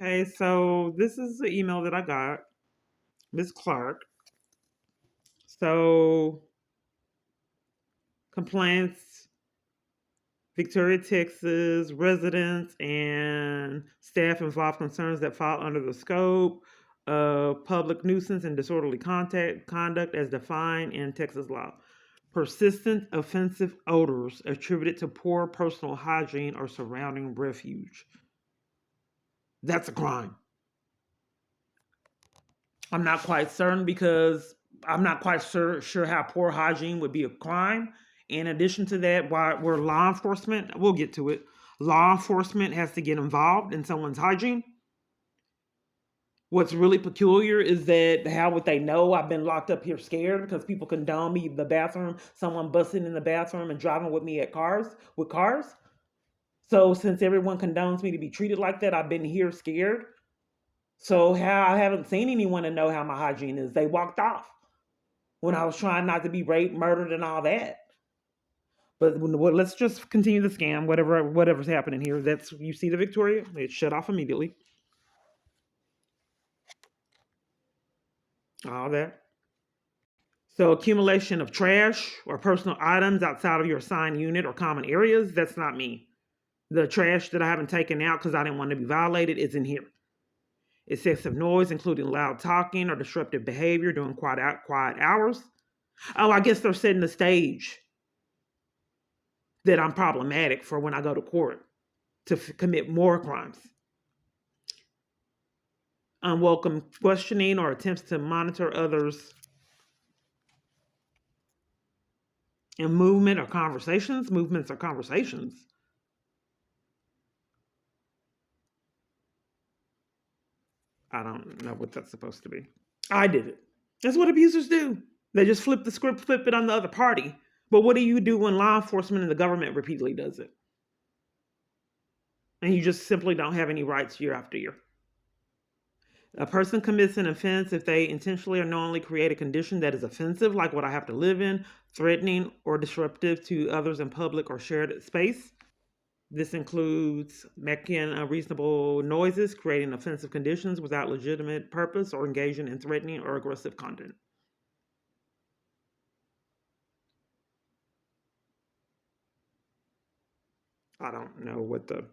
Okay, so this is the email that I got, Miss Clark. So, complaints, Victoria, Texas, residents and staff involved concerns that fall under the scope of public nuisance and disorderly conduct as defined in Texas law. Persistent offensive odors attributed to poor personal hygiene or surrounding refuge. That's a crime. I'm not quite certain because I'm not quite sure how poor hygiene would be a crime. In addition to that, why we're law enforcement, we'll get to it. Law enforcement has to get involved in someone's hygiene. What's really peculiar is that how would they know I've been locked up here scared because people condone me in the bathroom, someone busting in the bathroom and driving with me with cars. So since everyone condones me to be treated like that, I've been here scared. So how I haven't seen anyone to know how my hygiene is. They walked off when I was trying not to be raped, murdered, and all that. But let's just continue the scam. Whatever's happening here. That's you see the Victoria. It shut off immediately. All that. So accumulation of trash or personal items outside of your assigned unit or common areas. That's not me. The trash that I haven't taken out because I didn't want to be violated is in here. Excessive noise, including loud talking or disruptive behavior during quiet hours. Oh, I guess they're setting the stage that I'm problematic for when I go to court to commit more crimes. Unwelcome questioning or attempts to monitor others in movements or conversations. I don't know what that's supposed to be. I did it. That's what abusers do. They just flip the script, flip it on the other party. But what do you do when law enforcement and the government repeatedly does it? And you just simply don't have any rights year after year. A person commits an offense if they intentionally or knowingly create a condition that is offensive, like what I have to live in, threatening or disruptive to others in public or shared space. This includes making unreasonable noises, creating offensive conditions without legitimate purpose, or engaging in threatening or aggressive content. I don't know what the...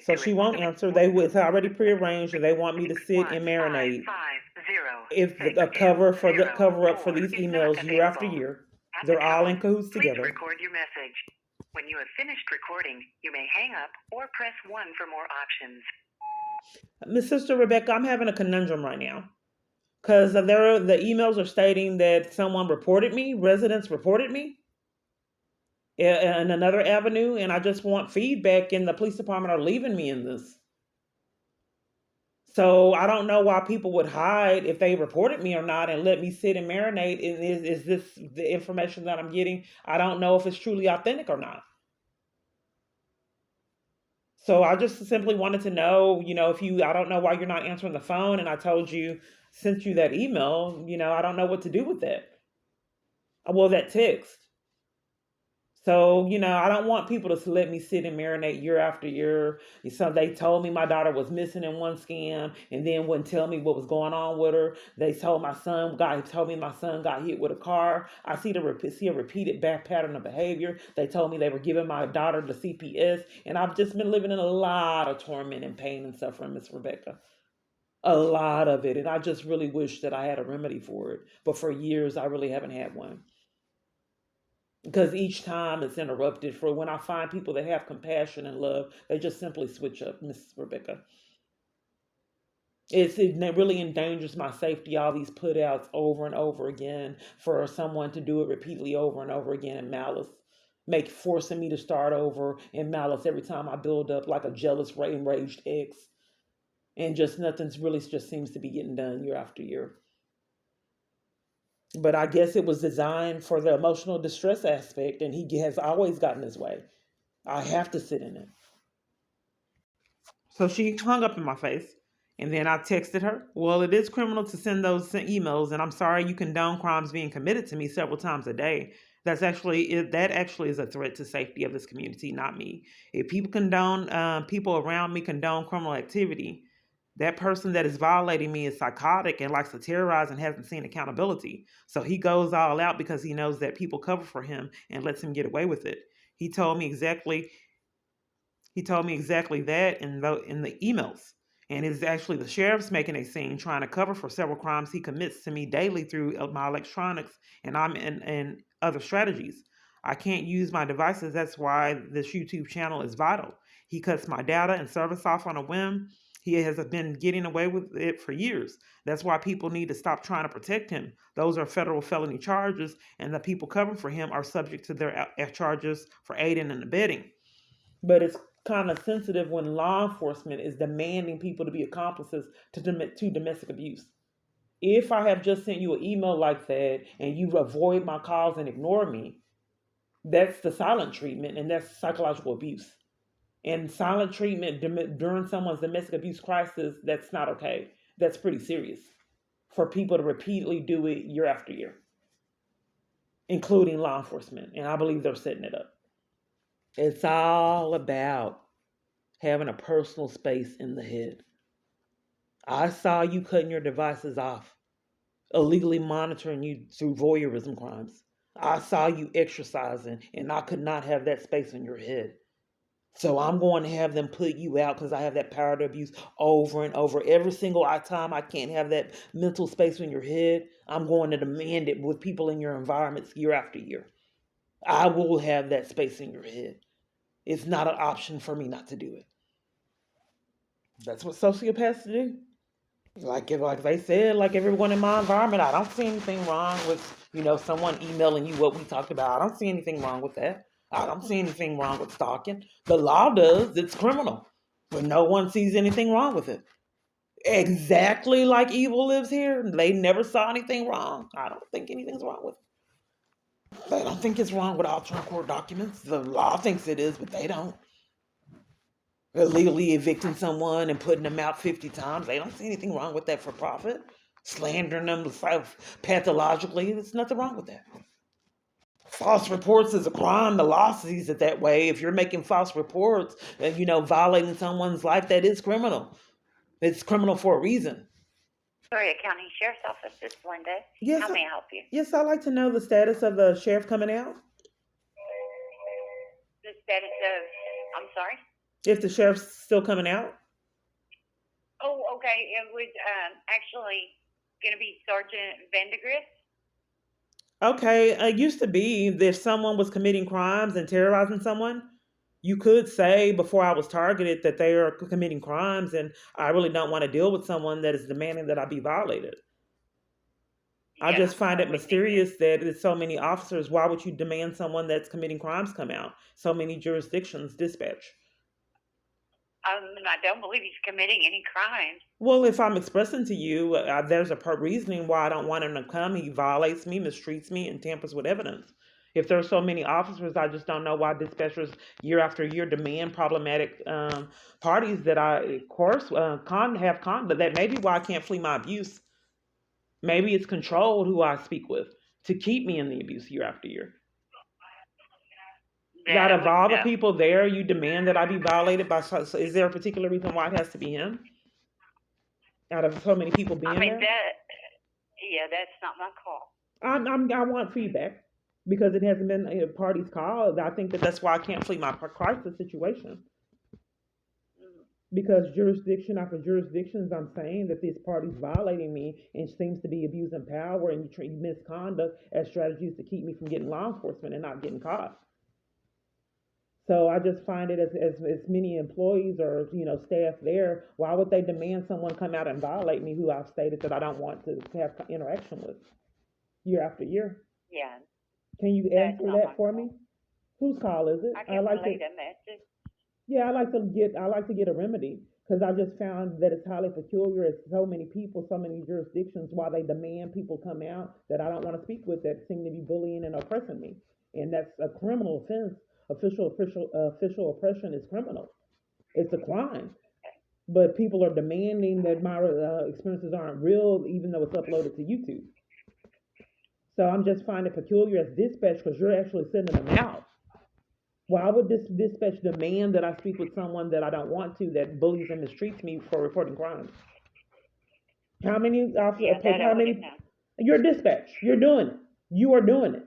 So she won't answer. It's already prearranged, and they want me to sit and marinate. If the cover up for these emails year after year, they're all in cahoots together. Please record your message. When you have finished recording, you may hang up or press 1 for more options. Miss Sister Rebecca, I'm having a conundrum right now. Because the emails are stating that someone reported me, residents reported me in another avenue, and I just want feedback, and the police department are leaving me in this. So I don't know why people would hide if they reported me or not and let me sit and marinate. Is this the information that I'm getting? I don't know if it's truly authentic or not. So I just simply wanted to know, I don't know why you're not answering the phone, and I sent you that email, I don't know what to do with that. Well, that text. So, I don't want people to let me sit and marinate year after year. So they told me my daughter was missing in one scam and then wouldn't tell me what was going on with her. They told me my son got hit with a car. I see a repeated back pattern of behavior. They told me they were giving my daughter the CPS, and I've just been living in a lot of torment and pain and suffering, Miss Rebecca. A lot of it. And I just really wish that I had a remedy for it. But for years, I really haven't had one. Because each time it's interrupted. For when I find people that have compassion and love, they just simply switch up, Miss Rebecca. It really endangers my safety, all these put outs over and over again, for someone to do it repeatedly over and over again in malice. Forcing me to start over in malice every time I build up like a jealous, enraged ex. And just nothing's really just seems to be getting done year after year. But I guess it was designed for the emotional distress aspect, and he has always gotten his way. I have to sit in it. So she hung up in my face, and then I texted her, well, it is criminal to send those emails, and I'm sorry you condone crimes being committed to me several times a day. That actually is a threat to safety of this community, not me. If people around me condone criminal activity, that person that is violating me is psychotic and likes to terrorize and hasn't seen accountability. So he goes all out because he knows that people cover for him and lets him get away with it. He told me exactly he told me exactly that in the emails. And it's actually the sheriff's making a scene trying to cover for several crimes he commits to me daily through my electronics and other strategies. I can't use my devices. That's why this YouTube channel is vital. He cuts my data and service off on a whim. He has been getting away with it for years. That's why people need to stop trying to protect him. Those are federal felony charges, and the people covering for him are subject to their charges for aiding and abetting. But it's kind of sensitive when law enforcement is demanding people to be accomplices to domestic abuse. If I have just sent you an email like that and you avoid my calls and ignore me, that's the silent treatment and that's psychological abuse. And silent treatment during someone's domestic abuse crisis, that's not okay. That's pretty serious for people to repeatedly do it year after year, including law enforcement. And I believe they're setting it up. It's all about having a personal space in the head. I saw you cutting your devices off, illegally monitoring you through voyeurism crimes. I saw you exercising, and I could not have that space in your head. So I'm going to have them put you out because I have that power to abuse over and over. Every single time I can't have that mental space in your head, I'm going to demand it with people in your environments year after year. I will have that space in your head. It's not an option for me not to do it. That's what sociopaths do. Like they said, like everyone in my environment, I don't see anything wrong with someone emailing you what we talked about. I don't see anything wrong with that. I don't see anything wrong with stalking. The law does. It's criminal, but no one sees anything wrong with it. Exactly like evil lives here. They never saw anything wrong. I don't think anything's wrong with it. They don't think it's wrong with altering court documents. The law thinks it is, but they don't. Illegally evicting someone and putting them out 50 times. They don't see anything wrong with that for profit. Slandering them pathologically, there's nothing wrong with that. False reports is a crime. The law sees it that way. If you're making false reports, violating someone's life, that is criminal. It's criminal for a reason. Victoria County Sheriff's Office, this is Linda. Yes, How may I help you? Yes, I'd like to know the status of the sheriff coming out. The status of, I'm sorry? If the sheriff's still coming out. Oh, okay. It was actually going to be Sergeant Vandegrift. Okay, it used to be that if someone was committing crimes and terrorizing someone, you could say before I was targeted that they are committing crimes, and I really don't want to deal with someone that is demanding that I be violated. I just find it mysterious that there's so many officers. Why would you demand someone that's committing crimes come out? So many jurisdictions dispatch. I don't believe he's committing any crimes. Well, if I'm expressing to you, there's a reasoning why I don't want him to come. He violates me, mistreats me, and tampers with evidence. If there's so many officers, I just don't know why dispatchers year after year demand problematic parties that I, of course, have conduct. That may be why I can't flee my abuse. Maybe it's controlled who I speak with to keep me in the abuse year after year. Out of all the people there, you demand that I be violated by. So is there a particular reason why it has to be him? Out of so many people being there? That's not my call. I want feedback because it hasn't been a party's call. I think that's why I can't flee my crisis situation. Because jurisdiction after jurisdictions, I'm saying that this party's violating me and seems to be abusing power and misconduct as strategies to keep me from getting law enforcement and not getting caught. So I just find it as many employees or staff there, why would they demand someone come out and violate me who I've stated that I don't want to have interaction with year after year? Yeah. Can you answer that for me? Whose call is it? I can relay the message. Yeah, I like to get a remedy because I just found that it's highly peculiar as so many people, so many jurisdictions, why they demand people come out that I don't want to speak with that seem to be bullying and oppressing me, and that's a criminal offense. Official oppression is criminal. It's a crime. But people are demanding that my experiences aren't real, even though it's uploaded to YouTube. So I'm just finding it peculiar as dispatch because you're actually sending them out. Why would this dispatch demand that I speak with someone that I don't want to, that bullies and mistreats me for reporting crimes? How many Yeah, that I how wouldn't many? know. You're dispatch. You're doing it. You are doing it.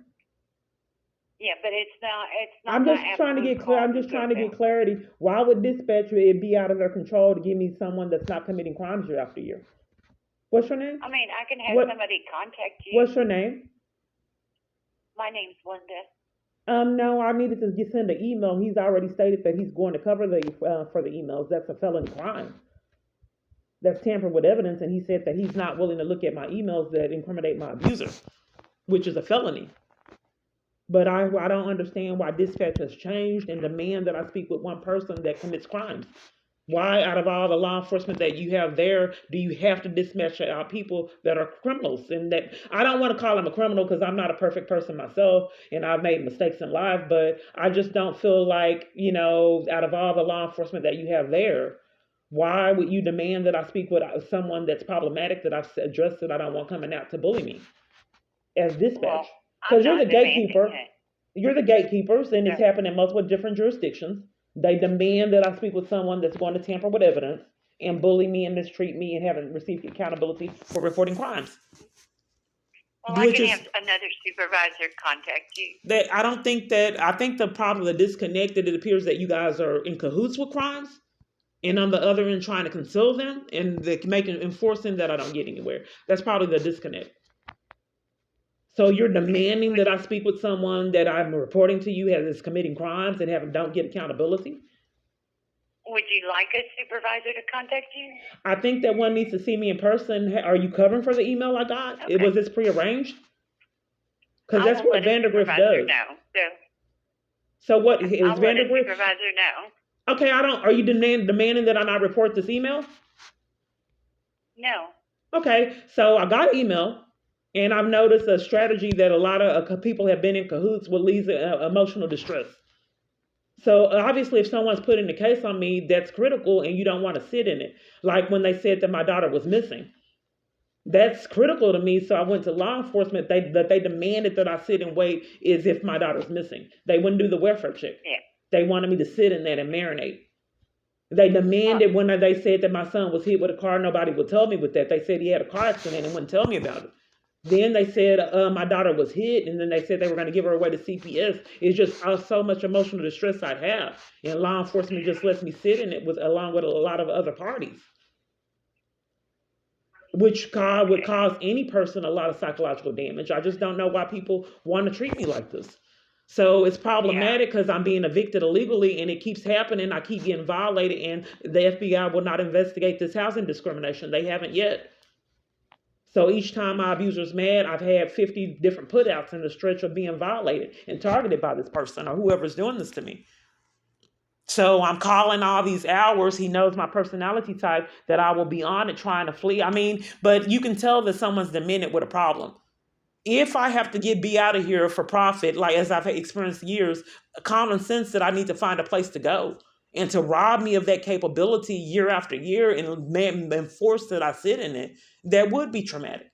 Yeah, but it's not I'm my just trying to absolute get clear. call I'm who just trying goes to get out. clarity. Why would dispatch it be out of their control to give me someone that's not committing crimes year after year? What's your name? I mean, I can have What somebody contact you. What's your name? My name's Linda. No, I needed to send an email. He's already stated that he's going to cover the for the emails. That's a felony crime. That's tampered with evidence, and he said that he's not willing to look at my emails that incriminate my abuser, which is a felony. But I don't understand why dispatch has changed and demand that I speak with one person that commits crimes. Why, out of all the law enforcement that you have there, do you have to dispatch out people that are criminals? And that I don't want to call him a criminal because I'm not a perfect person myself and I've made mistakes in life, but I just don't feel like, out of all the law enforcement that you have there, why would you demand that I speak with someone that's problematic that I've addressed that I don't want coming out to bully me as dispatch? Well, I'm Because you're not the demanding gatekeeper. it. You're the gatekeepers, and it's So, happened in multiple different jurisdictions. They demand that I speak with someone that's going to tamper with evidence and bully me and mistreat me and haven't received accountability for reporting crimes. well, I Which can is have another supervisor contact you. that I think the problem, the disconnect, that it appears that you guys are in cahoots with crimes and on the other end trying to conceal them and making enforcing that I don't get anywhere. That's probably the disconnect. So you're demanding Would that you I speak with someone that I'm reporting to you as is committing crimes and don't get accountability. would you like a supervisor to contact you? I think that one needs to see me in person. Are you covering for the email I got? Okay. Was this prearranged? Because I that's will what let a Vandergrift supervisor does. know. So So what is I'll let a Vandergrift? supervisor know. Okay, I don't. Are you demanding that I not report this email? No. Okay, so I got an email, and I've noticed a strategy that a lot of people have been in cahoots with leads emotional distress. So obviously, if someone's putting the case on me, that's critical, and you don't want to sit in it. Like when they said that my daughter was missing, that's critical to me. So I went to law enforcement. They demanded that I sit and wait as if my daughter's missing. They wouldn't do the welfare check. Yeah. They wanted me to sit in that and marinate. They Well, demanded when they said that my son was hit with a car, nobody would tell me with that. They said he had a car accident and wouldn't tell me about it. Then they said my daughter was hit, and then they said they were going to give her away to CPS. It's just so much emotional distress I'd have, and law enforcement just lets me sit in it with along with a lot of other parties, which would okay. cause any person a lot of psychological damage. I just don't know why people want to treat me like this. So it's Yeah. problematic because I'm being evicted illegally and it keeps happening. I keep getting violated, and the FBI will not investigate this housing discrimination. They haven't yet. So each time my abuser's mad, I've had 50 different putouts in the stretch of being violated and targeted by this person or whoever's doing this to me. So I'm calling all these hours. He knows my personality type, that I will be on it trying to flee. I mean, but you can tell that someone's demented with a problem. If I have to be out of here for profit, like as I've experienced years, common sense that I need to find a place to go. And to rob me of that capability year after year and force that I sit in it, that would be traumatic.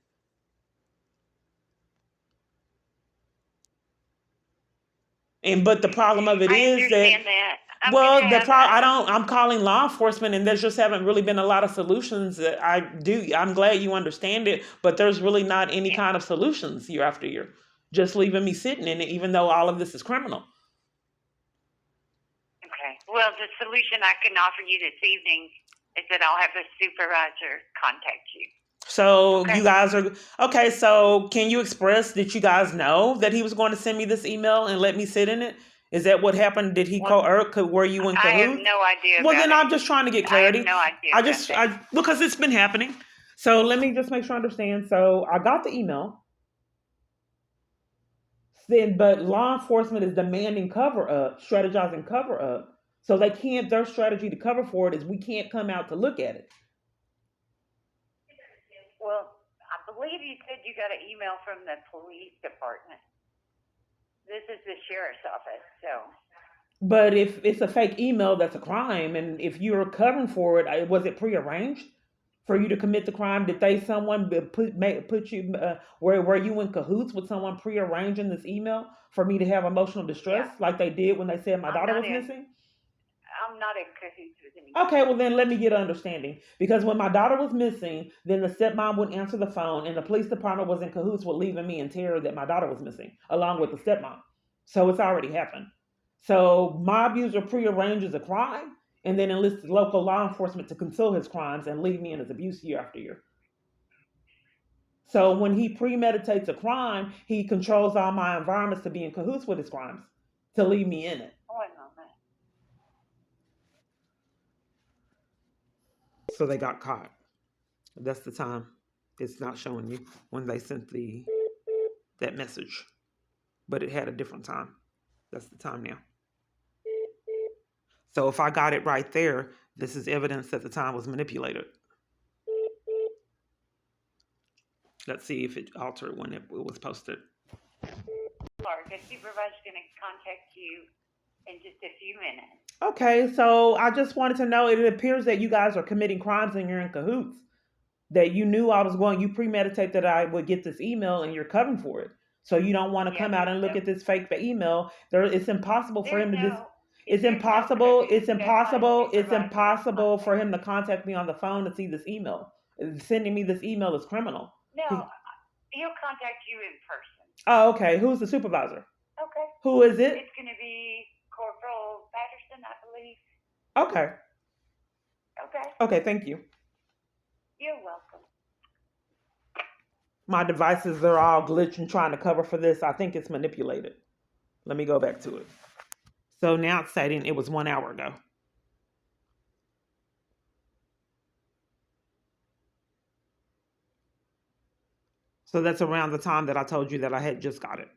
But the problem of it I is that, understand that. I'm going to well, have I'm calling law enforcement, and there just haven't really been a lot of solutions. That I'm glad you understand it, but there's really not any yeah. kind of solutions year after year. Just leaving me sitting in it, even though all of this is criminal. Okay. Well, the solution I can offer you this evening is that I'll have a supervisor contact you. So Okay. you guys are okay. So can you express, did you guys know that he was going to send me this email and let me sit in it? Is that what happened? Did he Well, were you in I have cahoots? no idea Well, about then it. I'm just trying to get I have clarity. no idea about that. Because it's been happening. So let me just make sure I understand. So I got the email, but law enforcement is demanding cover up, strategizing cover up. So they can't, their strategy to cover for it is we can't come out to look at it. Well, I believe you said you got an email from the police department. This is the sheriff's office, so. But if it's a fake email, that's a crime. And if you're covering for it, was it prearranged? for you to commit the crime? Did they someone put you were you in cahoots with someone prearranging this email for me to have emotional distress Yeah, like they did when they said my I'm daughter not was in. missing? I'm not in cahoots with Okay, anybody. well then let me get an understanding. Because when my daughter was missing, then the stepmom wouldn't answer the phone, and the police department was in cahoots with leaving me in terror that my daughter was missing, along with the stepmom. So it's already happened. So my abuser prearranges a crime and then enlists local law enforcement to conceal his crimes and leave me in his abuse year after year. So when he premeditates a crime, he controls all my environments to be in cahoots with his crimes, to leave me in it. One moment. So they got caught. That's the time. It's not showing you when they sent that message, but it had a different time. That's the time now. So if I got it right there, this is evidence that the time was manipulated. Let's see if it altered when it was posted. The supervisor's going to contact you in just a few minutes. Okay, so I just wanted to know, it appears that you guys are committing crimes and you're in cahoots. That you knew I was going, you premeditate that I would get this email and you're covering for it. So you don't want to Yeah, come out and look at this fake email. It's impossible for there's him to no, it's there's no impossible, cahoots. That's why the it's supervisor will impossible for contact him to you. contact me on the phone to see this email. Sending me this email is criminal. No, he'll contact you in person. Oh, okay. Who's the supervisor? Okay. Who is it? It's going to be Corporal Patterson, I believe. Okay. Okay. Okay, thank you. You're welcome. My devices are all glitching trying to cover for this. I think it's manipulated. Let me go back to it. So now it's stating it was 1 hour ago. So that's around the time that I told you that I had just got it.